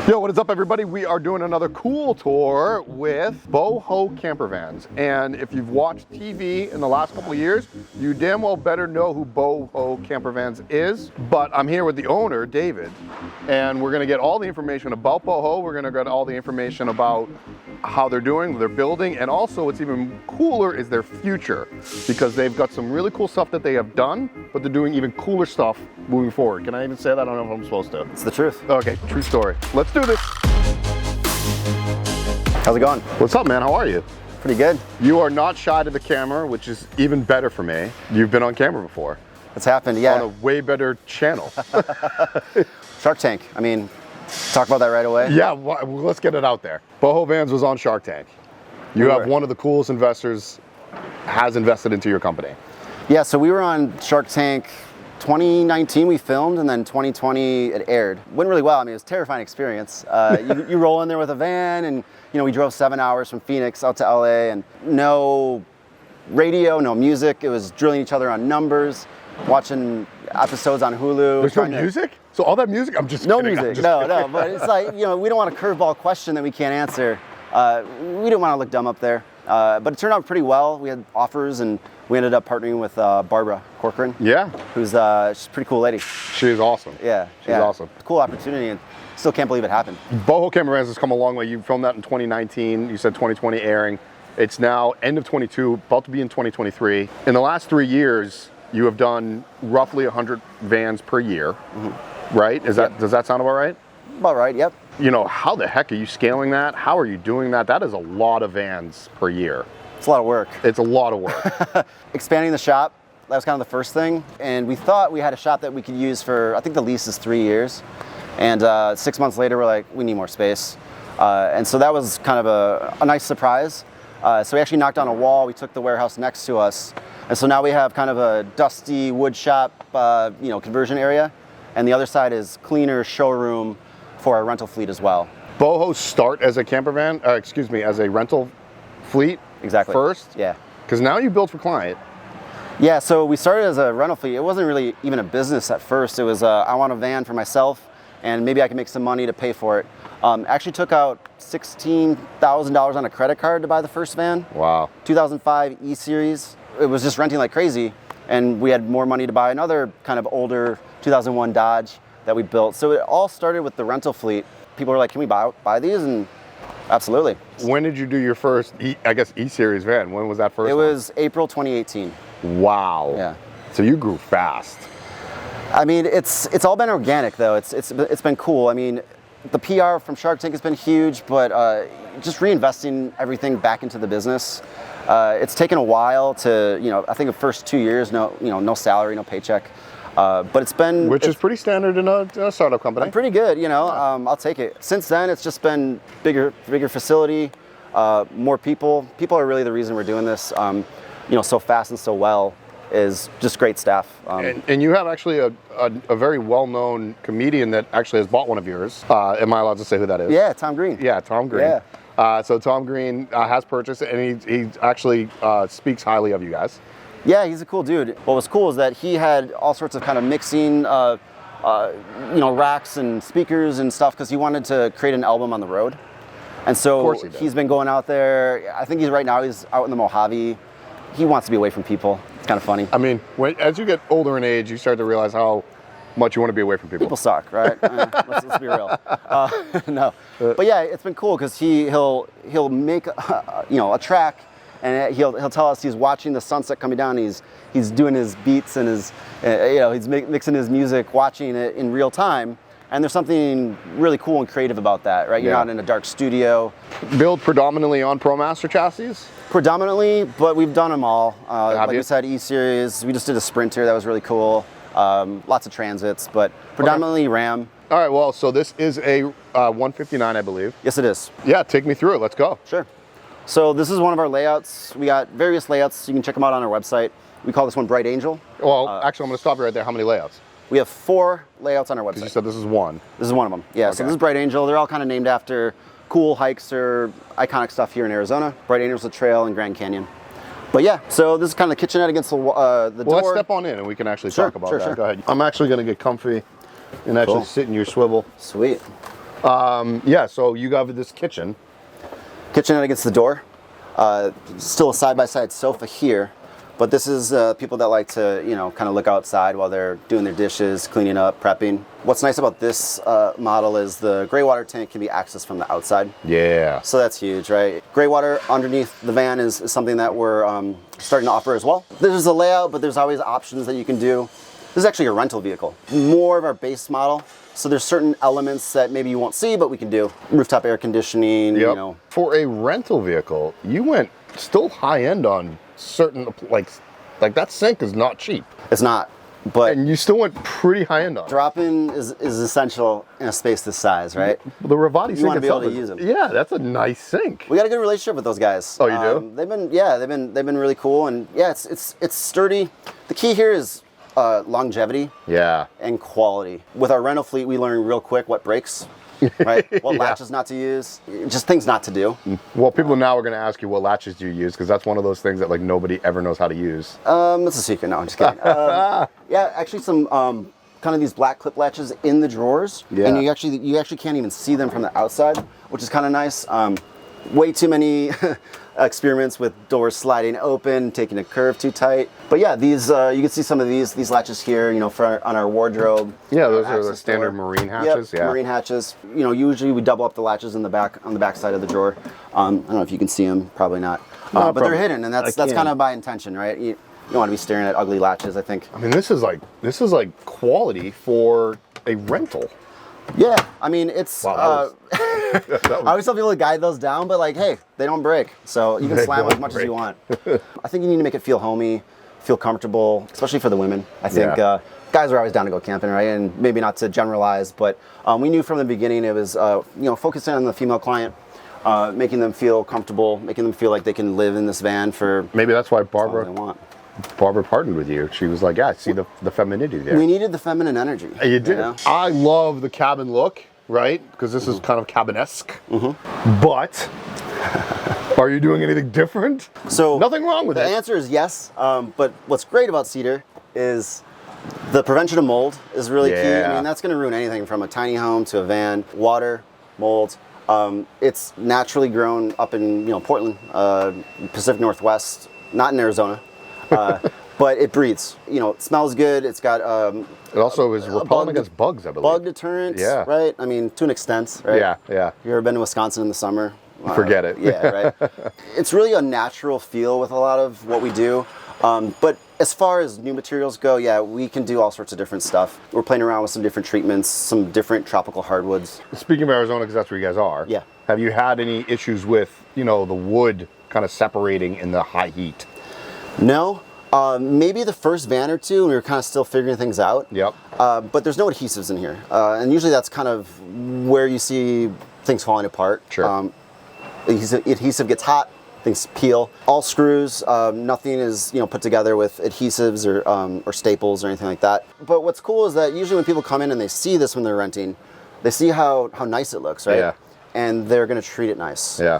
Yo, what is up everybody? We are doing another cool tour with Boho camper vans. And if you've watched TV in the last couple of years, you damn well better know who Boho camper vans is. But I'm here with the owner, David, and we're gonna get all the information about Boho. We're gonna get all the information about how they're doing, their building, and also what's even cooler is their future, because they've got some really cool stuff that they have done, but they're doing even cooler stuff moving forward. Can I even say that? I don't know if I'm supposed to. It's the truth. Okay, true story. Let's do this. How's it going? What's up, man? How are you? Pretty good. You are not shy to the camera, which is even better for me. You've been on camera before. It's happened, yeah. On a way better channel. Shark Tank. I mean, talk about that right away. Yeah, well, let's get it out there. Boho Vans was on Shark Tank. You have one of the coolest investors has invested into your company. Yeah, so we were on Shark Tank 2019 we filmed, and then 2020 it aired. Went really well. I mean, it was a terrifying experience. You roll in there with a van, and you know, we drove 7 hours from Phoenix out to LA, and no radio, no music. It was drilling each other on numbers, watching episodes on Hulu. There's no music? So all that music? I'm just no kidding. music. No, but it's like, you know, we don't want a curveball question that we can't answer. We didn't want to look dumb up there, but it turned out pretty well. We had offers, and we ended up partnering with Barbara Corcoran. Yeah. Who's she's a pretty cool lady. She is awesome. Yeah. She's awesome. Cool opportunity, and still can't believe it happened. Boho Camper Vans has come a long way. You filmed that in 2019. You said 2020 airing. It's now end of 22, about to be in 2023. In the last 3 years, you have done roughly 100 vans per year, right? Does that sound about right? About right, yep. You know, how the heck are you scaling that? How are you doing that? That is a lot of vans per year. It's a lot of work. It's a lot of work. Expanding the shop, that was kind of the first thing. And we thought we had a shop that we could use for, I think the lease is 3 years. And 6 months later, we're like, we need more space. And so that was kind of a nice surprise. So we actually knocked down a wall. We took the warehouse next to us. And so now we have kind of a dusty wood shop, conversion area. And the other side is cleaner showroom for our rental fleet as well. Boho start as a camper van, as a rental fleet. Exactly. First? Yeah. Because now you build for client. Yeah, so we started as a rental fleet. It wasn't really even a business at first. It was, I want a van for myself, and maybe I can make some money to pay for it. Actually took out $16,000 on a credit card to buy the first van. Wow. 2005 E-Series. It was just renting like crazy, and we had more money to buy another kind of older 2001 Dodge that we built. So it all started with the rental fleet. People were like, can we buy these? And absolutely. When did you do your first, E-Series van? When was that first It one? was April 2018. Wow. Yeah. So you grew fast. I mean, it's all been organic though. It's been cool. I mean, the PR from Shark Tank has been huge, but just reinvesting everything back into the business. It's taken a while to, I think the first 2 years, no salary, no paycheck. But it's been... Which is pretty standard in a startup company. Pretty good, I'll take it. Since then, it's just been bigger facility, more people. People are really the reason we're doing this, so fast and so well, is just great staff. And you have actually a very well-known comedian that actually has bought one of yours. Am I allowed to say who that is? Yeah, Tom Green. Yeah, Tom Green. Yeah. So Tom Green has purchased it, and he actually speaks highly of you guys. Yeah, he's a cool dude. What was cool is that he had all sorts of kind of mixing, racks and speakers and stuff, because he wanted to create an album on the road. And so he's been going out there. I think he's out in the Mojave. He wants to be away from people. It's kind of funny. I mean, as you get older in age, you start to realize how much you want to be away from people. People suck, right? Let's be real. No, but yeah, it's been cool because he'll make a track, and he'll tell us he's watching the sunset coming down. He's doing his beats and he's mixing his music, watching it in real time. And there's something really cool and creative about that, right? You're not in a dark studio. Build predominantly on ProMaster chassis? Predominantly, but we've done them all. Like we said, E-Series. We just did a Sprinter. That was really cool. Lots of Transits, but predominantly Ram. All right, well, so this is a 159, I believe. Yes, it is. Yeah, take me through it. Let's go. Sure. So this is one of our layouts. We got various layouts. You can check them out on our website. We call this one Bright Angel. Well, actually, I'm going to stop you right there. How many layouts? We have 4 layouts on our website. You said this is one. This is one of them. Yeah, so this is Bright Angel. They're all kind of named after cool hikes or iconic stuff here in Arizona. Bright Angel's a trail in Grand Canyon. But yeah, so this is kind of the kitchenette against the door. Well, let's step on in and we can actually talk about that. Go ahead. I'm actually going to get comfy and actually sit in your swivel. Sweet. Yeah, so you got this kitchen. Kitchenette against the door. Still a side-by-side sofa here, but this is people that like to, kind of look outside while they're doing their dishes, cleaning up, prepping. What's nice about this model is the gray water tank can be accessed from the outside. Yeah. So that's huge, right? Gray water underneath the van is something that we're starting to offer as well. There's a layout, but there's always options that you can do. This is actually a rental vehicle, more of our base model. So there's certain elements that maybe you won't see, but we can do. Rooftop air conditioning, Yep. For a rental vehicle, you went still high end on certain, like that sink is not cheap. It's not, but And you still went pretty high end on it. drop-in is essential in a space this size, right? The Rivati sink wanna be able itself to is- use 'em. Yeah, that's a nice sink. We got a good relationship with those guys. Oh, you do? They've been really cool, and yeah, it's sturdy. The key here is longevity Yeah. and quality. With our rental fleet, we learn real quick what breaks, right? What Yeah. latches not to use, just things not to do. Well, people now are going to ask you what latches do you use, because that's one of those things that like nobody ever knows how to use. That's a secret. No, I'm just kidding. Yeah, actually, some kind of these black clip latches in the drawers, Yeah. and you actually can't even see them from the outside, which is kind of nice. Way too many experiments with doors sliding open, taking a curve too tight. But yeah, these you can see some of these latches here, on our wardrobe. Yeah, those are the access standard door. marine hatches. Yep, Yeah. marine hatches. Usually we double up the latches on the back side of the drawer. I don't know if you can see them, probably not. But they're hidden, and that's kind of by intention, right? You don't want to be staring at ugly latches, I think. I mean, this is like quality for a rental. Yeah, I mean, it's. Wow, I always tell people to guide those down, but like, hey, they don't break, so you can They slam them as don't much as break. you want. I think you need to make it feel homey, feel comfortable, especially for the women. I think Yeah. guys are always down to go camping, right? And maybe not to generalize, but we knew from the beginning it was, focusing on the female client, making them feel comfortable, making them feel like they can live in this van for Maybe that's why as long as Barbara they want. partnered with you. She was like, yeah, I see the femininity there. We needed the feminine energy. You did. know? I love the cabin look, right? Because this is kind of cabin-esque. But are you doing anything different? So Nothing wrong with the it. answer is yes. But what's great about cedar is the prevention of mold is really key. Yeah. I mean, that's going to ruin anything from a tiny home to a van. Water, mold. It's naturally grown up in Portland, Pacific Northwest, not in Arizona, but it breathes. It smells good. It's got It also is repellent bug- against bugs, I believe. bug deterrents, Yeah. right? I mean, to an extent, right? Yeah. You ever been to Wisconsin in the summer? Forget it. Yeah, right. It's really a natural feel with a lot of what we do. But as far as new materials go, yeah, we can do all sorts of different stuff. We're playing around with some different treatments, some different tropical hardwoods. Speaking of Arizona, because that's where you guys are. Yeah. Have you had any issues with, the wood kind of separating in the high heat? No, maybe the first van or two, we were kind of still figuring things out. Yep. But there's no adhesives in here. And usually that's kind of where you see things falling apart. Sure. Adhesive gets hot, things peel. All screws, nothing is put together with adhesives or staples or anything like that. But what's cool is that usually when people come in and they see this when they're renting, they see how nice it looks, right? Yeah. And they're gonna treat it nice. Yeah.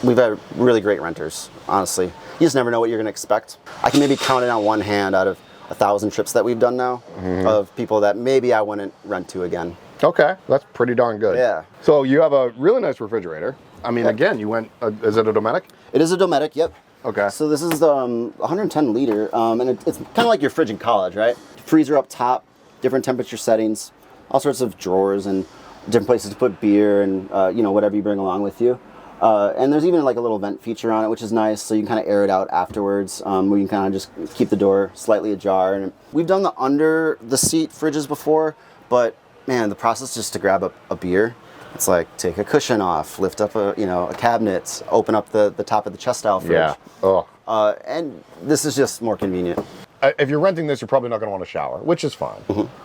We've had really great renters, honestly. You just never know what you're gonna expect. I can maybe count it on one hand out of 1,000 trips that we've done now of people that maybe I wouldn't rent to again. Okay, that's pretty darn good. Yeah. So you have a really nice refrigerator. I mean, again, you went, is it a Dometic? It is a Dometic, yep. Okay. So this is the 110 liter, and it's kind of like your fridge in college, right? Freezer up top, different temperature settings, all sorts of drawers and different places to put beer and whatever you bring along with you. And there's even like a little vent feature on it, which is nice, so you can kind of air it out afterwards, where you can kind of just keep the door slightly ajar. And we've done the under the seat fridges before, but man, the process just to grab a beer, it's like take a cushion off, lift up a cabinet, open up the top of the chest style fridge. Yeah. Oh. And this is just more convenient. If you're renting this, you're probably not going to want to shower, which is fine.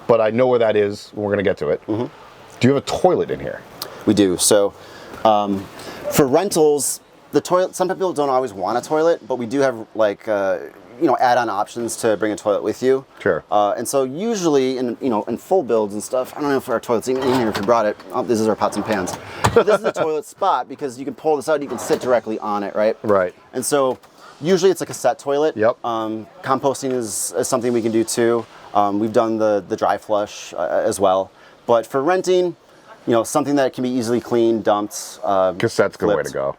But I know where that is. We're going to get to it. Do you have a toilet in here? We do. So for rentals, the toilet, some people don't always want a toilet, but we do have like add-on options to bring a toilet with you. Sure. And so usually in full builds and stuff, I don't know if our toilet's even in here if we brought it. Oh, this is our pots and pans. But this is a toilet spot because you can pull this out, you can sit directly on it, right? Right. And so usually it's like a set toilet. Yep. Composting is something we can do too. We've done the dry flush as well. But for renting, you know, something that can be easily cleaned, dumped. Cassette's a good way to go.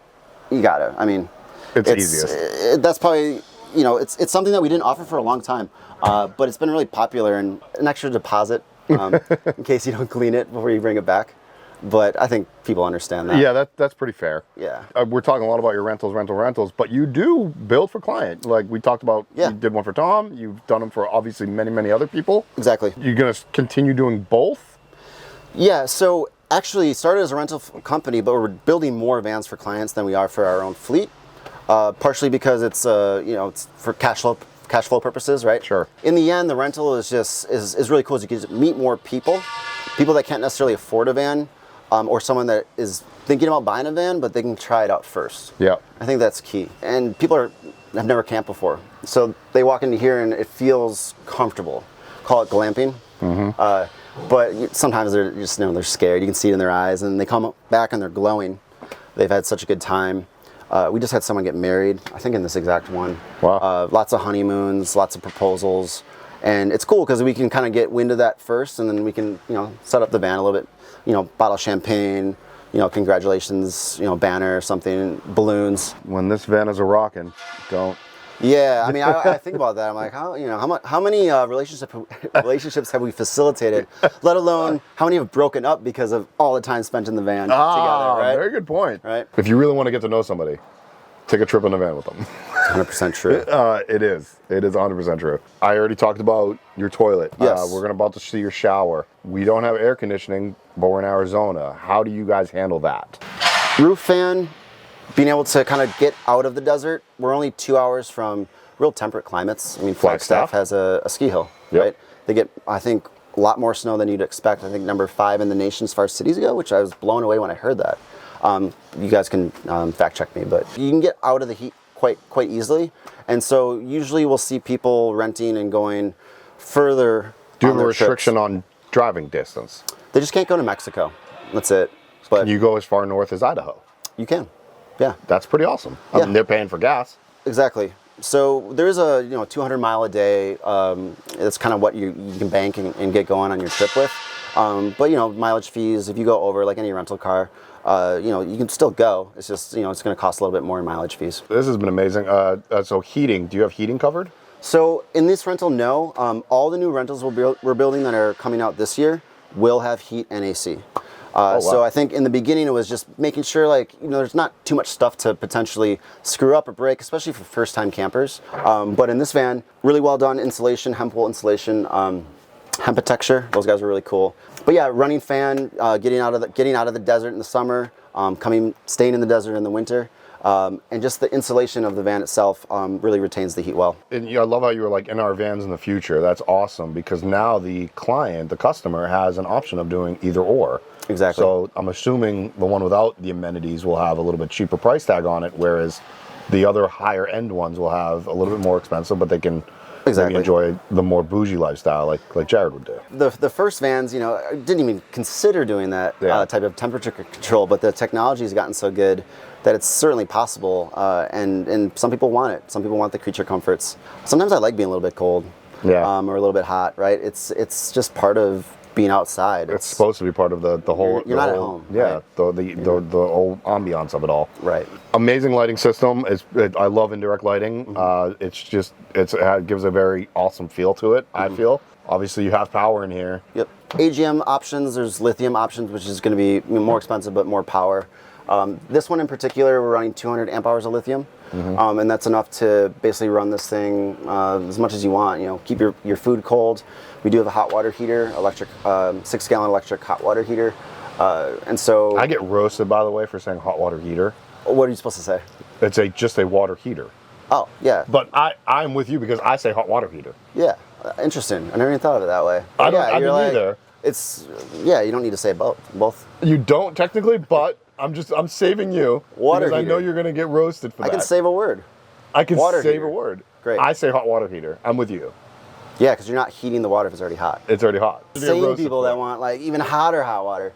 You got it. I mean, It's easiest. That's probably, you know, it's something that we didn't offer for a long time, but it's been really popular, and an extra deposit in case you don't clean it before you bring it back. But I think people understand that. Yeah, that's pretty fair. Yeah. We're talking a lot about your rentals, but you do build for client. Like we talked about, Yeah. You did one for Tom. You've done them for obviously many, many other people. Exactly. You're going to continue doing both? Yeah, so actually started as a rental company, but we're building more vans for clients than we are for our own fleet. Partially because it's you know, it's for cash flow purposes, right? Sure. In the end, the rental is just is really cool. You can meet more people that can't necessarily afford a van, or someone that is thinking about buying a van, but they can try it out first. Yeah. I think that's key. And people have never camped before, so they walk into here and it feels comfortable. Call it glamping. But sometimes they're just, you know, they're scared. You can see it in their eyes, and they come back and they're glowing. They've had such a good time. We just had someone get married, I think in this exact one. Wow. Lots of honeymoons, lots of proposals. And it's cool because we can kind of get wind of that first, and then we can, you know, set up the van a little bit, you know, bottle of champagne, you know, congratulations, you know, banner or something, balloons. When this van is a rockin', don't. Yeah, I mean, I think about that. I'm like, how many relationships have we facilitated? Let alone how many have broken up because of all the time spent in the van together, right? Very good point. Right. If you really want to get to know somebody, take a trip in the van with them. 100% true. It is 100% true. I already talked about your toilet. Yes. We're about to see your shower. We don't have air conditioning, but we're in Arizona. How do you guys handle that? Roof fan. Being able to kind of get out of the desert. We're only 2 hours from real temperate climates. I mean, Flagstaff has a ski hill, right? They get, I think, a lot more snow than you'd expect. I think number 5 in the nation as far as cities go, which I was blown away when I heard that. You guys can fact check me, but you can get out of the heat quite easily. And so usually we'll see people renting and going further. Do you have a restriction on driving distance? They just can't go to Mexico. That's it. But Can you go as far north as Idaho? you can. Yeah. That's pretty awesome. I mean, they're paying for gas. Exactly. So there's a 200 mile a day. That's kind of what you can bank and get going on your trip with. But you know, mileage fees, if you go over, like any rental car, you know, you can still go. It's just, you know, it's going to cost a little bit more in mileage fees. This has been amazing. So heating, do you have heating covered? So in this rental, no. All the new rentals we're building that are coming out this year will have heat and AC. Wow. So I think in the beginning it was just making sure, like, you know, there's not too much stuff to potentially screw up or break, especially for first-time campers. But in this van, really well done insulation, hemp wool insulation, Hempatexture. Those guys were really cool. But yeah, running fan, getting out of the desert in the summer, staying in the desert in the winter. And just the insulation of the van itself really retains the heat well. And I love how you were like, in our vans in the future. That's awesome, because now the client, the customer, has an option of doing either or. Exactly. So I'm assuming the one without the amenities will have a little bit cheaper price tag on it, whereas the other higher end ones will have a little bit more expensive, but they can maybe enjoy the more bougie lifestyle like Jared would do. The first vans, you know, I didn't even consider doing that type of temperature control, but the technology has gotten so good that it's certainly possible, and some people want it. Some people want the creature comforts. Sometimes I like being a little bit cold, or a little bit hot, right? It's just part of being outside. It's supposed to be part of the whole. You're not at home. Yeah, right? the whole ambiance of it all. Right. Amazing lighting system. I love indirect lighting. It gives a very awesome feel to it. I feel. Obviously, you have power in here. Yep. AGM options. There's lithium options, which is going to be more expensive but more power. This one in particular, we're running 200 amp hours of lithium, and that's enough to basically run this thing as much as you want. You know, keep your food cold. We do have a hot water heater, electric, 6-gallon electric hot water heater, and so I get roasted, by the way, for saying hot water heater. What are you supposed to say? It's just a water heater. Oh, yeah. But I'm with you because I say hot water heater. Yeah, interesting. I never even thought of it that way. I didn't either. You don't need to say both. You don't technically, but I'm saving you Water because heater. I know you're going to get roasted for that. I can save a word. I can Water save heater. a word. Great. I say hot water heater. I'm with you. Yeah, because you're not heating the water if it's already hot. It's already hot. Same people that want like even hotter hot water.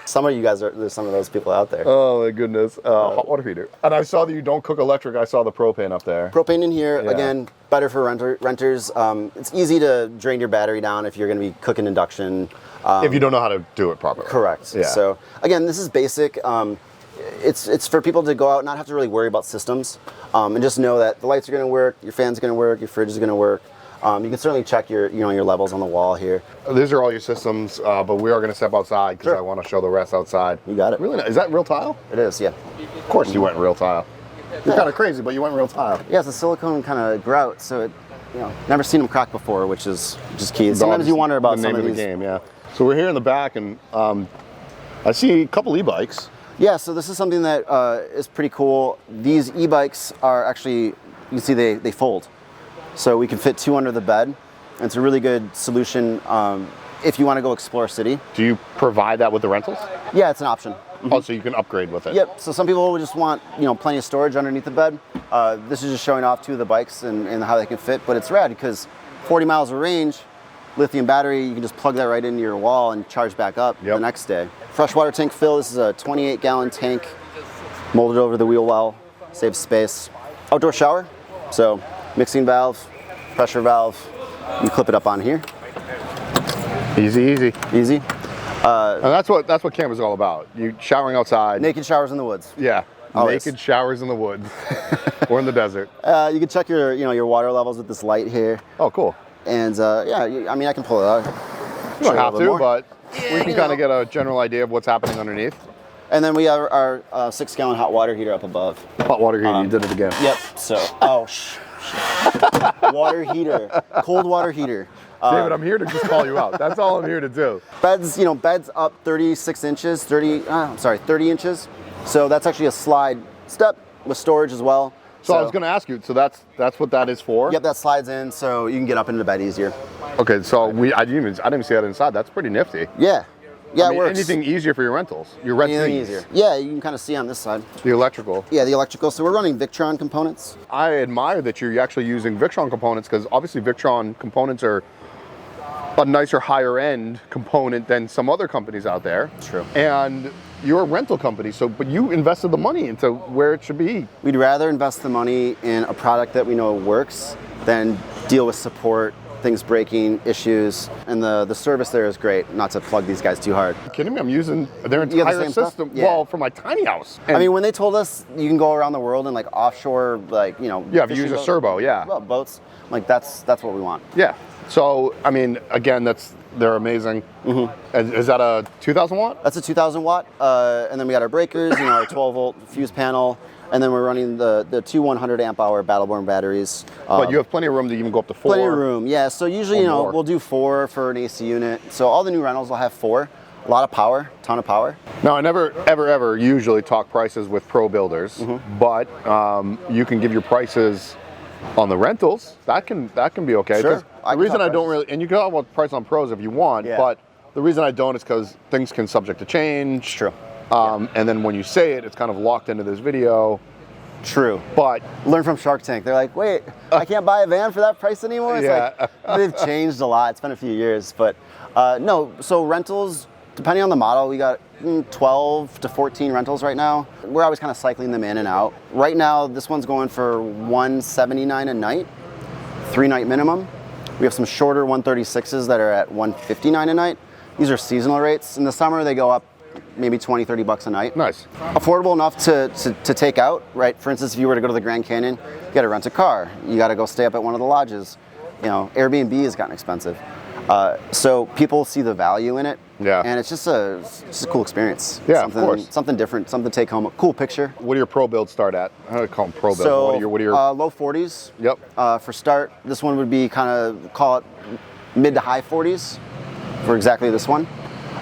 Some of you guys there's some of those people out there. Oh my goodness. Hot water heater. And I saw that you don't cook electric. I saw the propane up there. Propane in here, again, better for renters. It's easy to drain your battery down if you're going to be cooking induction. If you don't know how to do it properly. Correct. Yeah. So again, this is basic. It's for people to go out and not have to really worry about systems, and just know that the lights are going to work, your fan's going to work, your fridge is going to work. You can certainly check your your levels on the wall here. These are all your systems, but we are going to step outside because I want to show the rest outside. You got it. Really nice. Is that real tile? It is, yeah. Of course you went real tile. You're kind of crazy, but you went real tile. Yeah, it's a silicone kind of grout, so it, never seen them crack before, which is key. Sometimes you wonder about the some name of of these. the game, yeah. So we're here in the back, and I see a couple e-bikes. Yeah, so this is something that is pretty cool. These e-bikes are actually, you can see they fold. So we can fit 2 under the bed. And it's a really good solution if you want to go explore a city. Do you provide that with the rentals? Yeah, it's an option. Oh, so you can upgrade with it? Yep, so some people just want plenty of storage underneath the bed. This is just showing off 2 of the bikes and how they can fit, but it's rad because 40 miles of range, lithium battery, you can just plug that right into your wall and charge back up the next day. Freshwater tank fill, this is a 28-gallon tank, molded over the wheel well, saves space. Outdoor shower, so mixing valve, pressure valve, you clip it up on here. Easy, easy. Easy. And that's what camp is all about. You showering outside. Naked showers in the woods. Yeah. Always. Naked showers in the woods or in the desert. You can check your water levels with this light here. Oh, cool. And I can pull it out. You don't have to, but we can kind of get a general idea of what's happening underneath. And then we have our 6-gallon hot water heater up above. Hot water heater, you did it again. Yep. So, water heater, cold water heater. David, I'm here to just call you out. That's all I'm here to do. Beds, beds up 36 inches, 30 inches. So that's actually a slide step with storage as well. So I was going to ask you, so that's what that is for? Yep, that slides in so you can get up into bed easier. Okay, so I didn't even see that inside. That's pretty nifty. Yeah. Yeah, it works. Anything easier for your rentals? Your rent Anything things. easier. Yeah, you can kind of see on this side. The electrical. Yeah, the electrical. So we're running Victron components. I admire that you're actually using Victron components because obviously Victron components are a nicer, higher end component than some other companies out there. True. And you're a rental company, but you invested the money into where it should be. We'd rather invest the money in a product that we know works than deal with support, things breaking, issues, and the service there is great. Not to plug these guys too hard. Are you kidding me? I'm using their You have the entire same stuff? system. Yeah. Well, for my tiny house. I mean, when they told us you can go around the world in like offshore, like Yeah, if you use a servo, yeah. Well, boats, like that's what we want. Yeah. So I mean, again, they're amazing. Mm-hmm. Is that a 2,000 watt? That's a 2,000 watt, and then we got our breakers, our 12 volt fuse panel, and then we're running the 2 100 amp hour Battleborn batteries. But you have plenty of room to even go up to 4. Plenty of room, yeah. So usually, more. we'll do 4 for an AC unit. So all the new rentals will have 4. A lot of power, ton of power. Now, I never, ever usually talk prices with pro builders, but you can give your prices on the rentals. That can be okay. Sure. The reason I don't really, and you can talk about price on pros if you want, but the reason I don't is because things can subject to change. True. And then when you say it, it's kind of locked into this video. True. But learn from Shark Tank. They're like, wait, I can't buy a van for that price anymore? It's like, they've changed a lot. It's been a few years. But no, so rentals, depending on the model, we got 12 to 14 rentals right now. We're always kind of cycling them in and out. Right now, this one's going for $179 a night, 3-night minimum. We have some shorter 136s that are at $159 a night. These are seasonal rates. In the summer, they go up maybe 20, 30 bucks a night. Nice. Affordable enough to take out, right? For instance, if you were to go to the Grand Canyon, you got to rent a car. You got to go stay up at one of the lodges. Airbnb has gotten expensive. So people see the value in it. Yeah. And it's just a cool experience. Yeah, of course. Something different, something to take home. A cool picture. What do your pro builds start at? How do I call them pro builds? So, what are your low 40s. Yep. For start, this one would be kind of, call it mid to high 40s for exactly this one.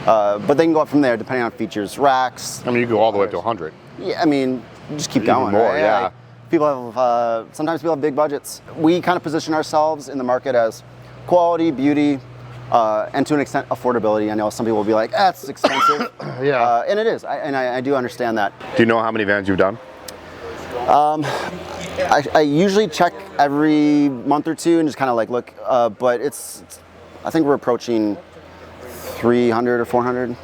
But they can go up from there depending on features, racks. I mean, you go all the way up to 100. Yeah, I mean, just keep going. More, right? yeah. Like, people have, sometimes people have big budgets. We kind of position ourselves in the market as quality, beauty, and to an extent, affordability. I know some people will be like, it's expensive. Yeah. And it is, I do understand that. Do you know how many vans you've done? I usually check every month or two and just kind of like look, but I think we're approaching 300 or 400,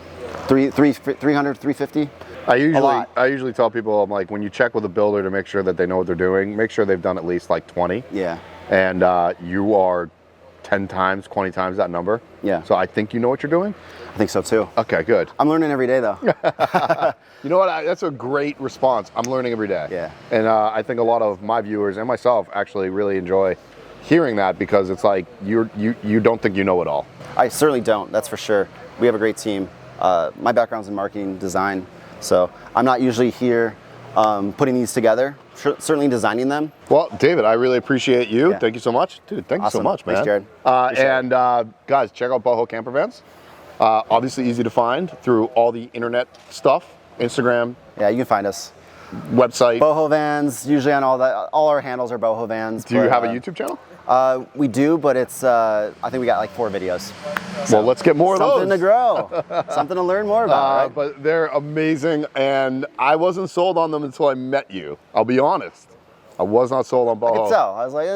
300, 350. I usually tell people, I'm like, when you check with a builder to make sure that they know what they're doing, make sure they've done at least like 20. Yeah. And you are 10 times, 20 times that number. Yeah. So I think you know what you're doing. I think so too. Okay, good. I'm learning every day though. You know what? That's a great response. I'm learning every day. Yeah. And I think a lot of my viewers and myself actually really enjoy hearing that, because it's like you don't think you know it all. I certainly don't. That's for sure. We have a great team. My background's in marketing, design, so I'm not usually here putting these together. Certainly designing them. Well, David, I really appreciate you. Yeah. Thank you so much. Dude, thank you so much, man. Thanks, Jared. And guys, check out Boho Camper Vans. Obviously easy to find through all the internet stuff, Instagram. Yeah, you can find us. Website. Boho Vans, usually on all our handles are Boho Vans. Do you have a YouTube channel? We do, but it's, I think we got like 4 videos. Well, let's get more of those. Something to grow, something to learn more about, right? But they're amazing, and I wasn't sold on them until I met you. I'll be honest. I was not sold on Boho. I could tell. I was like,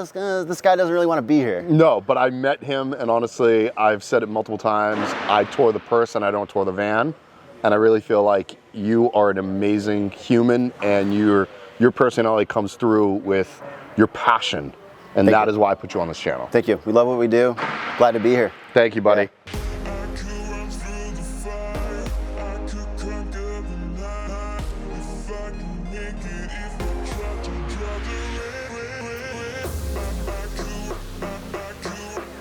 this guy doesn't really want to be here. No, but I met him, and honestly, I've said it multiple times. I tour the person, I don't tour the van. And I really feel like you are an amazing human, and your personality comes through with your passion. And that is why I put you on this channel. Thank you. We love what we do. Glad to be here. Thank you, buddy. Yeah.